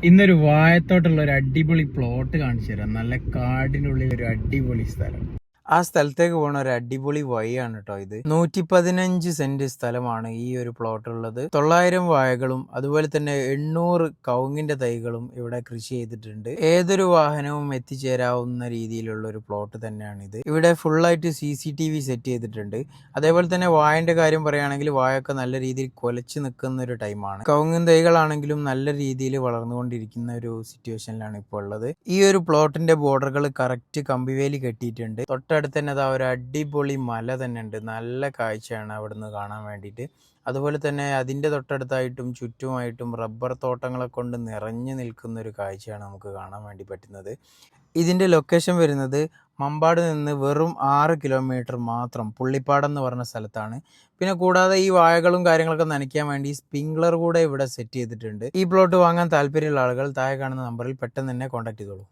ഇന്നൊരു വാഴത്തോട്ടുള്ള ഒരു അടിപൊളി പ്ലോട്ട് കാണിച്ചു തരാം. നല്ല കാടിനുള്ളിൽ ഒരു അടിപൊളി സ്ഥലം. ആ സ്ഥലത്തേക്ക് പോണ ഒരു അടിപൊളി വഴിയാണ് കേട്ടോ ഇത്. 115 സെന്റ് സ്ഥലമാണ് ഈ ഒരു പ്ലോട്ട് ഉള്ളത്. 900 വാഴകളും അതുപോലെ തന്നെ 800 കവുങ്ങിന്റെ തൈകളും ഇവിടെ കൃഷി ചെയ്തിട്ടുണ്ട്. ഏതൊരു വാഹനവും എത്തിച്ചേരാവുന്ന രീതിയിലുള്ള ഒരു പ്ലോട്ട് തന്നെയാണ് ഇത്. ഇവിടെ ഫുള്ളായിട്ട് CCTV സെറ്റ് ചെയ്തിട്ടുണ്ട്. അതേപോലെ തന്നെ വാഴന്റെ കാര്യം പറയുകയാണെങ്കിൽ വാഴയൊക്കെ നല്ല രീതിയിൽ കൊലച്ച് നിൽക്കുന്ന ഒരു ടൈമാണ്. കവുങ്ങിൻ തൈകളാണെങ്കിലും നല്ല രീതിയിൽ വളർന്നുകൊണ്ടിരിക്കുന്ന ഒരു സിറ്റുവേഷനിലാണ് ഇപ്പോൾ ഉള്ളത്. ഈ ഒരു പ്ലോട്ടിന്റെ ബോർഡറുകൾ കറക്റ്റ് കമ്പിവേലി കെട്ടിയിട്ടുണ്ട്. തൊട്ടടുത്ത് തന്നെ അതാ ഒരു അടിപൊളി മല തന്നെ ഉണ്ട്. നല്ല കാഴ്ചയാണ് അവിടുന്ന് കാണാൻ വേണ്ടിയിട്ട്. അതുപോലെ തന്നെ അതിൻ്റെ തൊട്ടടുത്തായിട്ടും ചുറ്റുമായിട്ടും റബ്ബർ തോട്ടങ്ങളെ കൊണ്ട് നിറഞ്ഞു നിൽക്കുന്ന ഒരു കാഴ്ചയാണ് നമുക്ക് കാണാൻ വേണ്ടി പറ്റുന്നത്. ഇതിൻ്റെ ലൊക്കേഷൻ വരുന്നത് മമ്പാട് നിന്ന് വെറും 6 കിലോമീറ്റർ മാത്രം, പുള്ളിപ്പാടം എന്ന് പറഞ്ഞ സ്ഥലത്താണ്. പിന്നെ കൂടാതെ ഈ വാഴകളും കാര്യങ്ങളൊക്കെ നനയ്ക്കാൻ വേണ്ടി സ്പ്രിംഗ്ലർ കൂടെ ഇവിടെ സെറ്റ് ചെയ്തിട്ടുണ്ട്. ഈ പ്ലോട്ട് വാങ്ങാൻ താല്പര്യമുള്ള ആളുകൾ താഴെ കാണുന്ന നമ്പറിൽ പെട്ടെന്ന് തന്നെ കോൺടാക്ട് ചെയ്തോളൂ.